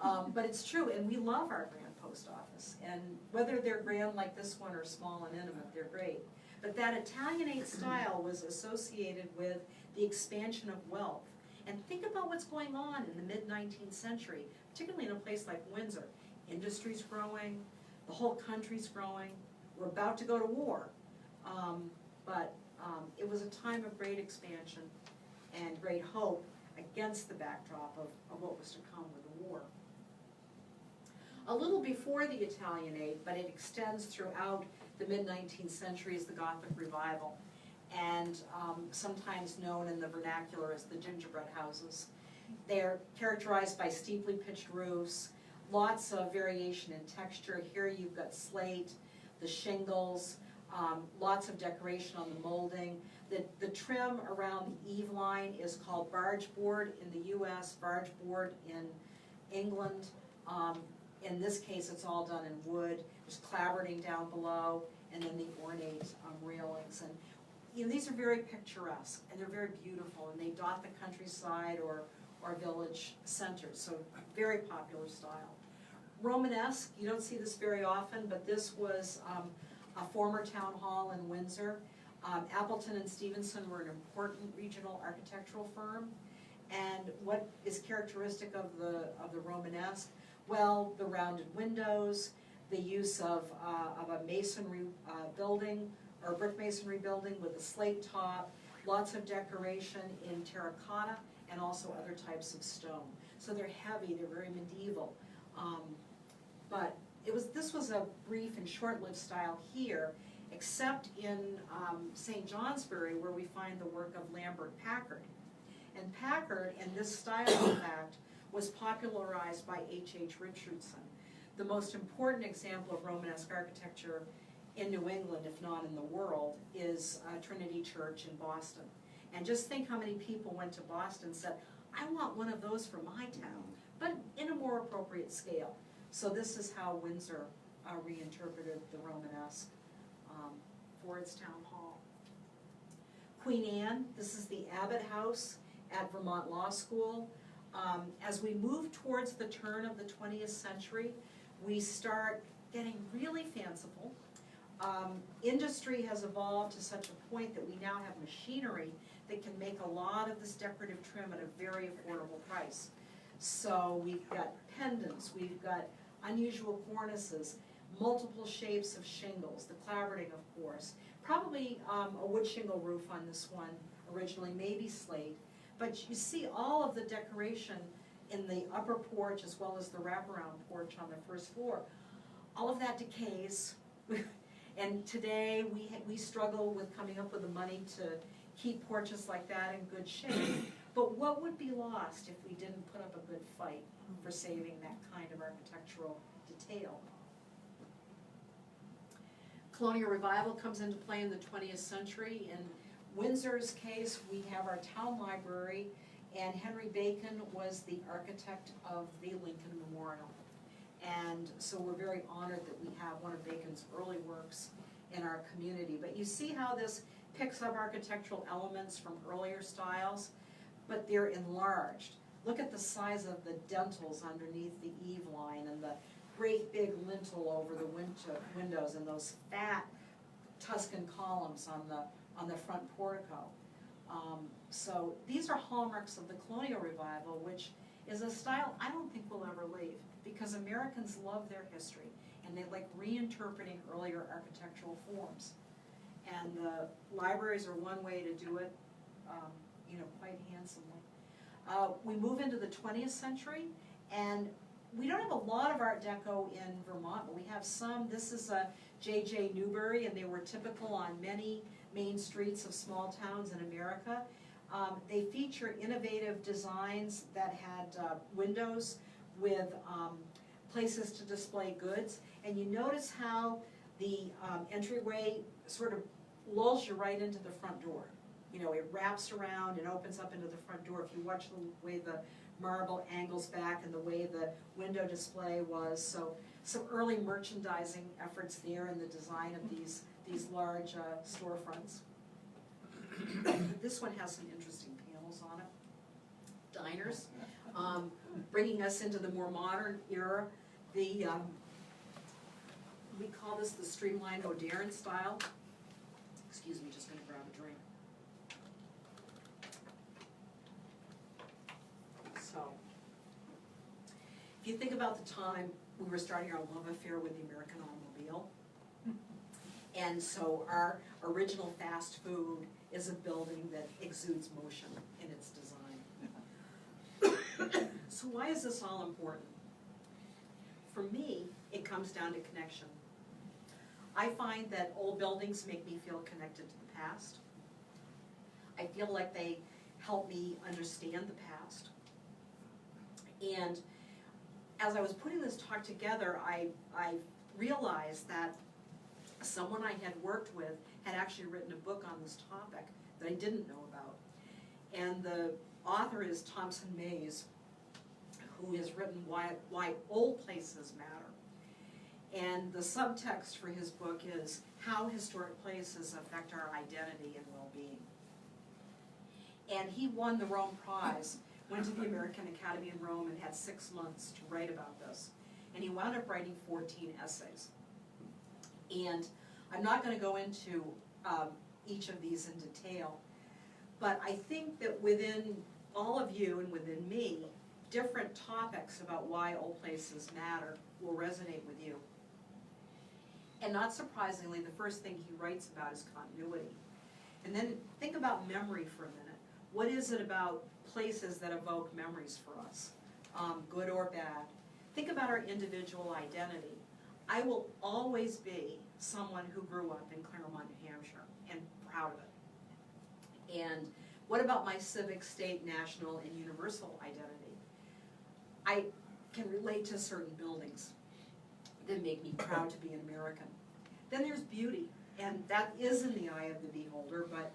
But it's true, and we love our grand post office. And whether they're grand like this one or small and intimate, they're great. But that Italianate style was associated with the expansion of wealth. And think about what's going on in the mid-19th century, particularly in a place like Windsor. Industry's growing, the whole country's growing. We're about to go to war. But it was a time of great expansion and great hope against the backdrop of what was to come with the war. A little before the Italianate, but it extends throughout the mid-19th century, is the Gothic Revival, and sometimes known in the vernacular as the gingerbread houses. They're characterized by steeply pitched roofs, lots of variation in texture. Here you've got slate, the shingles, Lots of decoration on the molding. The trim around the eave line is called barge board in the US, barge board in England. In this case, it's all done in wood. There's clapboarding down below, and then the ornate railings. And these are very picturesque, and they're very beautiful, and they dot the countryside or village centers, so very popular style. Romanesque, you don't see this very often, but this was a former town hall in Windsor. Appleton and Stevenson were an important regional architectural firm. And what is characteristic of the Romanesque? Well, the rounded windows, the use of a masonry building, or brick masonry building with a slate top, lots of decoration in terracotta, and also other types of stone. So they're heavy, they're very medieval. But this was a brief and short-lived style here, except in St. Johnsbury, where we find the work of Lambert Packard. And Packard, and this style in fact, was popularized by H.H. Richardson. The most important example of Romanesque architecture in New England, if not in the world, is Trinity Church in Boston. And just think how many people went to Boston and said, I want one of those for my town, but in a more appropriate scale. So this is how Windsor reinterpreted the Romanesque for its town hall. Queen Anne, this is the Abbott House at Vermont Law School. As we move towards the turn of the 20th century, we start getting really fanciful. Industry has evolved to such a point that we now have machinery that can make a lot of this decorative trim at a very affordable price. So we've got pendants, we've got unusual cornices, multiple shapes of shingles, the clapboarding of course, probably a wood shingle roof on this one originally, maybe slate. But you see all of the decoration in the upper porch as well as the wraparound porch on the first floor. All of that decays. And today we struggle with coming up with the money to keep porches like that in good shape. But what would be lost if we didn't put up a good fight for saving that kind of architectural detail? Colonial revival comes into play in the 20th century. In Windsor's case, we have our town library, and Henry Bacon was the architect of the Lincoln Memorial. And so we're very honored that we have one of Bacon's early works in our community. But you see how this picks up architectural elements from earlier styles, but they're enlarged. Look at the size of the dentils underneath the eave line and the great big lintel over the windows and those fat Tuscan columns on the front portico. So these are hallmarks of the colonial revival, which is a style I don't think will ever leave, because Americans love their history and they like reinterpreting earlier architectural forms. And the libraries are one way to do it, quite handsomely. We move into the 20th century, and we don't have a lot of Art Deco in Vermont, but we have some. This is a J.J. Newberry, and they were typical on many main streets of small towns in America. They feature innovative designs that had windows with places to display goods. And you notice how the entryway sort of lulls you right into the front door. It wraps around and opens up into the front door. If you watch the way the marble angles back and the way the window display was. So some early merchandising efforts there in the design of these large storefronts. This one has some interesting panels on it. Diners, bringing us into the more modern era. We call this the streamlined modern style. Excuse me, just gonna grab a drink. So, if you think about the time, we were starting our love affair with the American automobile. And so our original fast food is a building that exudes motion in its design. So why is this all important? For me, it comes down to connection. I find that old buildings make me feel connected to the past. I feel like they help me understand the past. And as I was putting this talk together, I realized that someone I had worked with had actually written a book on this topic that I didn't know about. And the author is Thompson Mays, who has written Why Old Places Matter. And the subtext for his book is how historic places affect our identity and well-being. And he won the Rome Prize, went to the American Academy in Rome, and had 6 months to write about this. And he wound up writing 14 essays. And I'm not going to go into each of these in detail, but I think that within all of you and within me, different topics about why old places matter will resonate with you. And not surprisingly, the first thing he writes about is continuity. And then think about memory for a minute. What is it about places that evoke memories for us, good or bad? Think about our individual identity. I will always be someone who grew up in Claremont, New Hampshire, and proud of it. And what about my civic, state, national, and universal identity? I can relate to certain buildings that make me proud to be an American. Then there's beauty, and that is in the eye of the beholder, but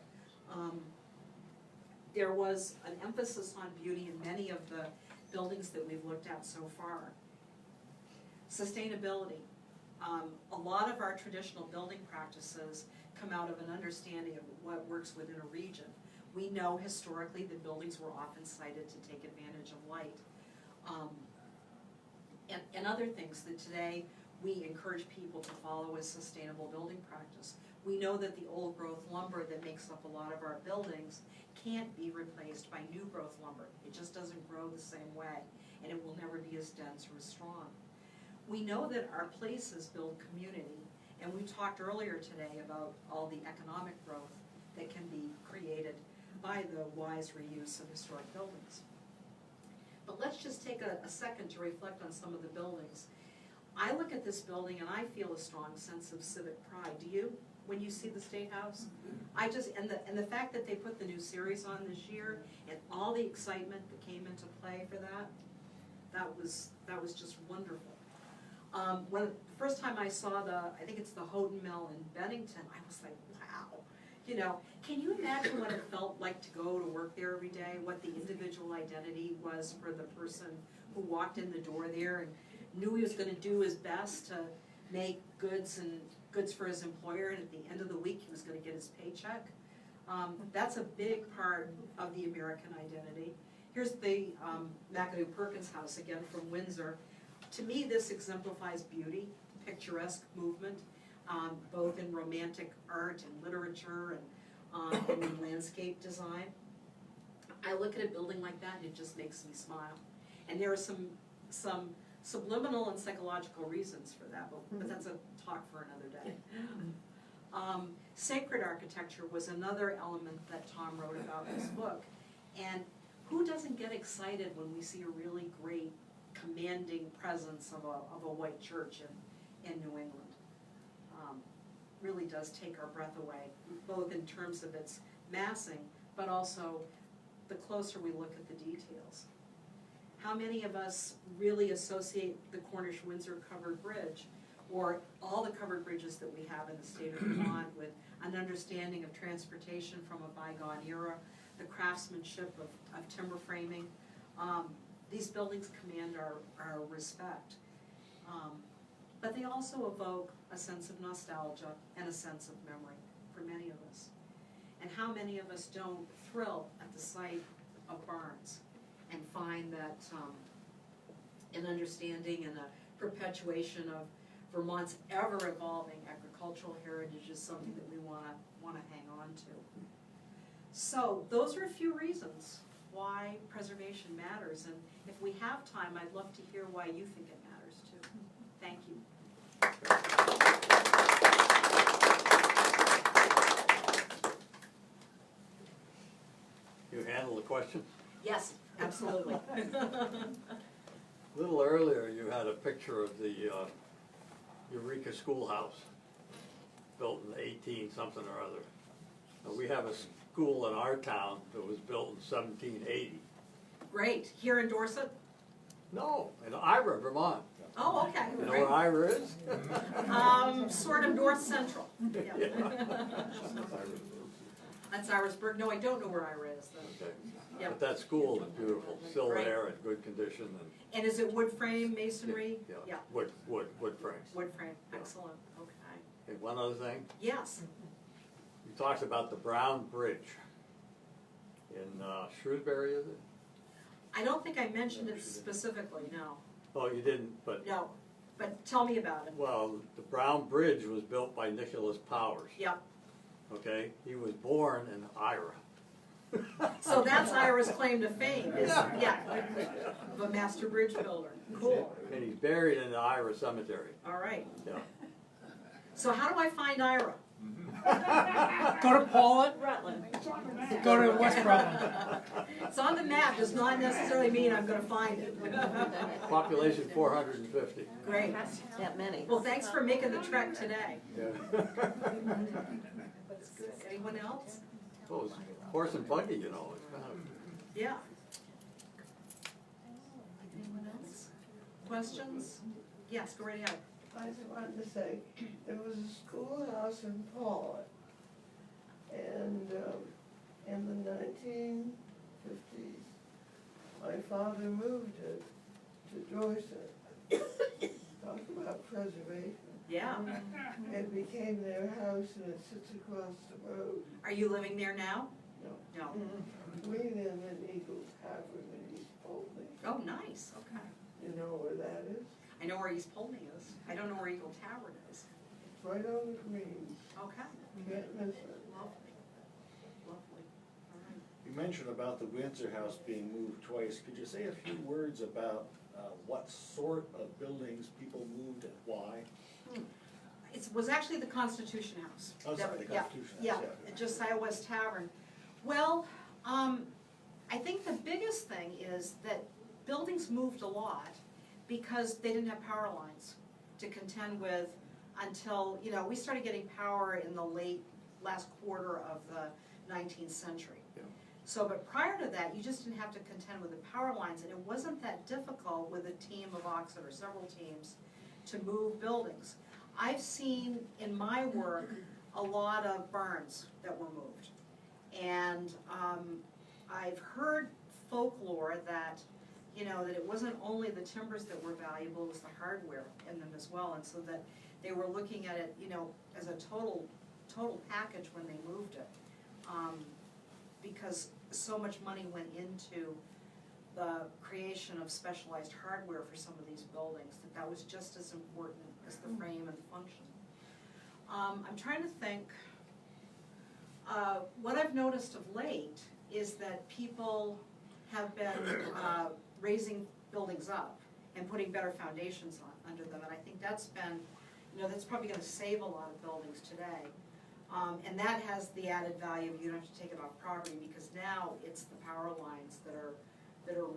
there was an emphasis on beauty in many of the buildings that we've looked at so far. Sustainability. A lot of our traditional building practices come out of an understanding of what works within a region. We know historically that buildings were often sited to take advantage of light. And other things that today we encourage people to follow as sustainable building practice. We know that the old growth lumber that makes up a lot of our buildings can't be replaced by new growth lumber. It just doesn't grow the same way, and it will never be as dense or as strong. We know that our places build community, and we talked earlier today about all the economic growth that can be created by the wise reuse of historic buildings. But let's just take a second to reflect on some of the buildings. I look at this building and I feel a strong sense of civic pride. Do you? When you see the State House? I just, and the fact that they put the new series on this year and all the excitement that came into play for that was just wonderful. When the first time I saw I think it's the Houghton Mill in Bennington, I was like, wow. You know, can you imagine what it felt like to go to work there every day, what the individual identity was for the person who walked in the door there and knew he was going to do his best to make goods for his employer, and at the end of the week he was going to get his paycheck. That's a big part of the American identity. Here's the McAdoo Perkins House, again from Windsor. To me, this exemplifies beauty, picturesque movement, both in romantic art and literature and in landscape design. I look at a building like that and it just makes me smile. And there are some subliminal and psychological reasons for that, but that's a talk for another day. Sacred architecture was another element that Tom wrote about in his book. And who doesn't get excited when we see a really great commanding presence of a white church in New England? Really does take our breath away, both in terms of its massing, but also the closer we look at the details. How many of us really associate the Cornish-Windsor covered bridge, or all the covered bridges that we have in the state of Vermont, with an understanding of transportation from a bygone era, the craftsmanship of timber framing? These buildings command our respect. But they also evoke a sense of nostalgia and a sense of memory for many of us. And how many of us don't thrill at the sight of barns and find that an understanding and a perpetuation of Vermont's ever-evolving agricultural heritage is something that we want to hang on to. So those are a few reasons why preservation matters, and if we have time, I'd love to hear why you think it matters too. Thank you. You handle the question? Yes, absolutely. A little earlier, you had a picture of the Eureka Schoolhouse, built in 18-something or other. Now, we have a school in our town that was built in 1780. Great. Here in Dorset? No, in Ira, Vermont. Oh, okay, You know great. where Ira is? Sort of north central. Yeah. That's Irisburg. No, I don't know where Ira is though. Okay. Yeah. But that school is beautiful, still Right. there in good condition and. And is it wood frame masonry? Yeah, wood frames. Wood frame, Yeah. excellent, okay. Okay, one other thing, Yes, you talked about the Brown Bridge in Shrewsbury, is it? I don't think I mentioned it specifically, no, Oh, you didn't, but, no, but tell me about it. well, the Brown Bridge was built by Nicholas Powers, Yep, okay? He was born in Ira. so that's Ira's claim to fame, is, of a master bridge builder, cool, And he's buried in the Ira Cemetery, all right. yeah. So how do I find Ira? Go to Paulette, Rutland. go to West Rutland. It's on the map, does not necessarily mean I'm gonna find it. Population 450. Great, That many. well, thanks for making the trek today. Yeah. That's good. Anyone else? Well, it's horse and buggy, you know, it's kind of. Yeah. Anyone else? Questions? Yes, go right ahead. I just wanted to say, there was a schoolhouse in Paulette, and in the 1950s, my father moved it to Dorset. Talk about preservation. Yeah. It became their house and it sits across the road. Are you living there now? No. No. We live in Eagle Tavern in East Poultney. Oh, nice, okay. You know where that is? I know where East Poultney is. I don't know where Eagle Tavern is. It's right on the green. Okay. Can't miss it. Lovely. Lovely. All right. You mentioned about the Windsor House being moved twice. Could you say a few words about what sort of buildings people moved and why? It was actually the Constitution House. Oh, sorry, the Yeah, Constitution House, Yeah, yeah. Josiah West Tavern. Well, I think the biggest thing is that buildings moved a lot because they didn't have power lines to contend with until, we started getting power in the last quarter of the 19th century. Yeah. So, but prior to that, you just didn't have to contend with the power lines, and it wasn't that difficult with a team of Oxford or several teams to move buildings. I've seen in my work a lot of barns that were moved. And I've heard folklore that, that it wasn't only the timbers that were valuable, it was the hardware in them as well. And so that they were looking at it, as a total package when they moved it. Because so much money went into the creation of specialized hardware for some of these buildings, that was just as important as the frame and the function. I'm trying to think, what I've noticed of late is that people have been raising buildings up and putting better foundations under them, and I think that's been, that's probably gonna save a lot of buildings today. And that has the added value of you don't have to take it off property, because now it's the power lines that are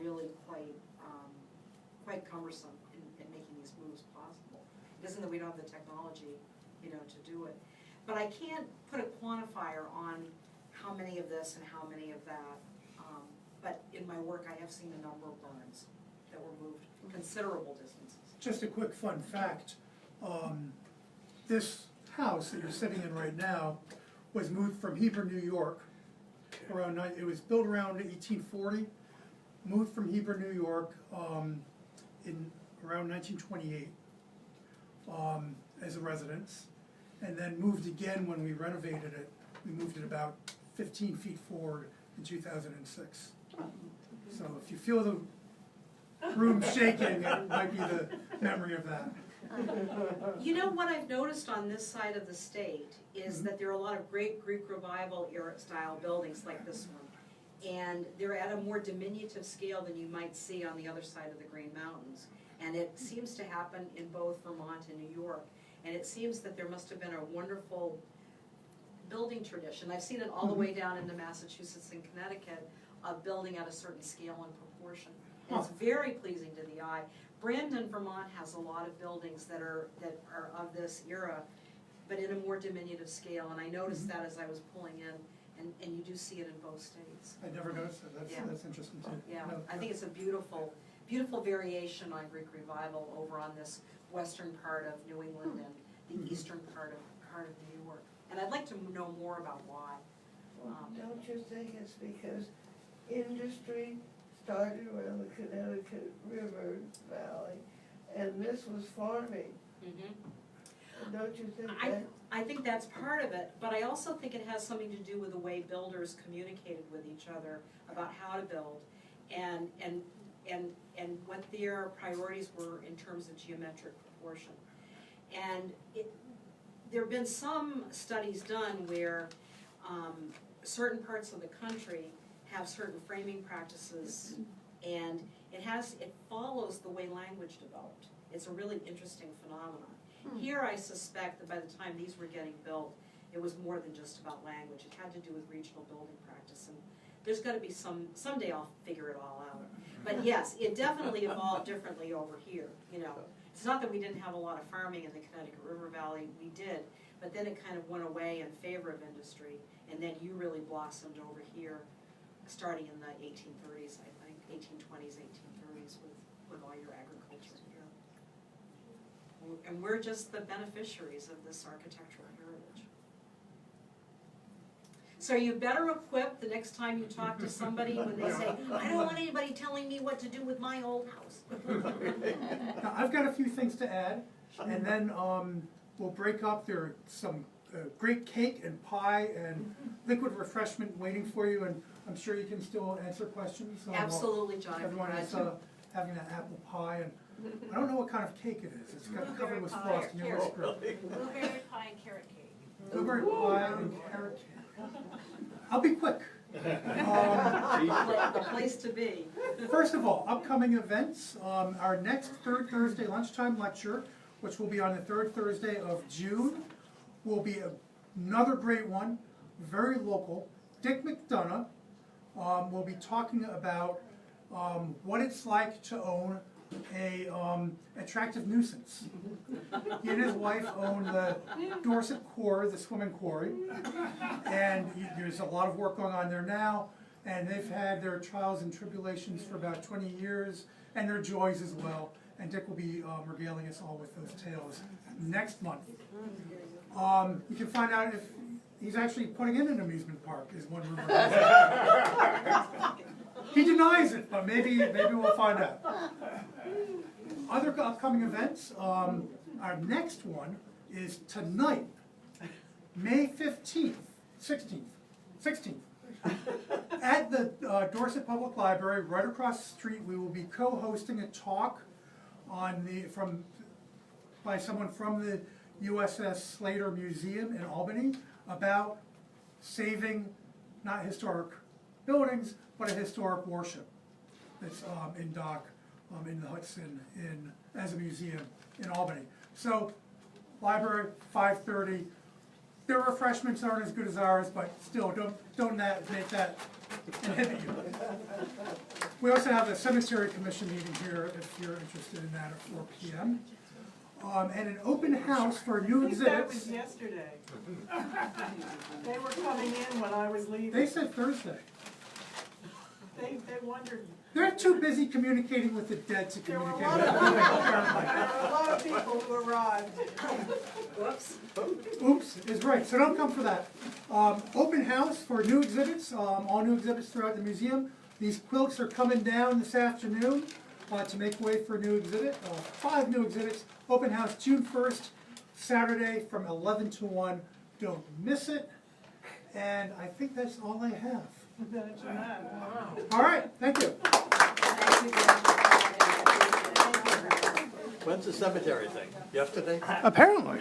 really quite cumbersome in making these moves possible. It isn't that we don't have the technology, to do it. But I can't put a quantifier on how many of this and how many of that. But in my work, I have seen a number of barns that were moved considerable distances. Just a quick fun fact, this house that you're sitting in right now was moved from Heber, New York, it was built around 1840, moved from Heber, New York, in around 1928, as a residence, and then moved again when we renovated it. We moved it about 15 feet forward in 2006. So if you feel the room shaking, it might be the memory of that. What I've noticed on this side of the state is that there are a lot of great Greek Revival era style buildings like this one. And they're at a more diminutive scale than you might see on the other side of the Green Mountains. And it seems to happen in both Vermont and New York. And it seems that there must have been a wonderful building tradition. I've seen it all the way down into Massachusetts and Connecticut of building at a certain scale and proportion. And it's very pleasing to the eye. Brandon, Vermont has a lot of buildings that are of this era, but in a more diminutive scale. And I noticed that as I was pulling in, and you do see it in both states. I never noticed that, Yeah. that's interesting too. Yeah, No, I think it's a beautiful beautiful variation on Greek revival over on this western part of New England and the eastern part of New York. And I'd like to know more about why. Well, don't you think it's because industry started around the Connecticut River Valley, and this was farming? Don't you think that? I think that's part of it, but I also think it has something to do with the way builders communicated with each other about how to build and what their priorities were in terms of geometric proportion. And there have been some studies done where certain parts of the country have certain framing practices, and it follows the way language developed. It's a really interesting phenomenon. Here I suspect that by the time these were getting built, it was more than just about language. It had to do with regional building practice, and there's got to be someday I'll figure it all out. But yes, it definitely evolved differently over here, you know. It's not that we didn't have a lot of farming in the Connecticut River Valley, we did, but then it kind of went away in favor of industry, and then you really blossomed over here, starting in the 1830s, I think, 1820s, 1830s, with all your agriculture here. And we're just the beneficiaries of this architectural heritage. So you're better equipped the next time you talk to somebody when they say, I don't want anybody telling me what to do with my old house. Now, I've got a few things to add, and then we'll break up. There are some great cake and pie and liquid refreshment waiting for you, and I'm sure you can still answer questions. Absolutely, John. Everyone is having that apple pie, and I don't know what kind of cake it is. It's got covered with frosting. Blueberry pie and carrot cake. Blueberry pie and carrot cake. I'll be quick. The place to be. First of all, upcoming events. Our next third Thursday lunchtime lecture, which will be on the third Thursday of June, will be another great one, very local. Dick McDonough will be talking about what it's like to own a attractive nuisance. He and his wife own the Dorset Quarry, the swimming quarry, and there's a lot of work going on there now, and they've had their trials and tribulations for about 20 years, and their joys as well, and Dick will be regaling us all with those tales next month. You can find out if he's actually putting in an amusement park, is one rumor. He denies it, but maybe we'll find out. Other upcoming events, our next one is tonight, May 15th, 16th, at the Dorset Public Library, right across the street. We will be co-hosting a talk by someone from the USS Slater Museum in Albany about saving, not historic buildings, but a historic warship that's in dock in the Hudson as a museum in Albany. So, library, 5:30. Their refreshments aren't as good as ours, but still, don't make that inhibit you. We also have a cemetery commission meeting here if you're interested in that at 4 p.m. And an open house for new exhibits. That was yesterday. They were coming in when I was leaving. They said Thursday. They wondered. They're too busy communicating with the dead to There were a communicate lot with of the living, people. apparently. There were a lot of people who arrived. Whoops. Oops is right, so don't come for that. Open house for new exhibits, all new exhibits throughout the museum. These quilts are coming down this afternoon to make way for a new exhibit. 5 new exhibits. Open house June 1st, Saturday from 11 to 1. Don't miss it. And I think that's all I have. Imagine that. Wow. All right, thank you. Thank you, John. When's the cemetery thing? Yesterday? Apparently.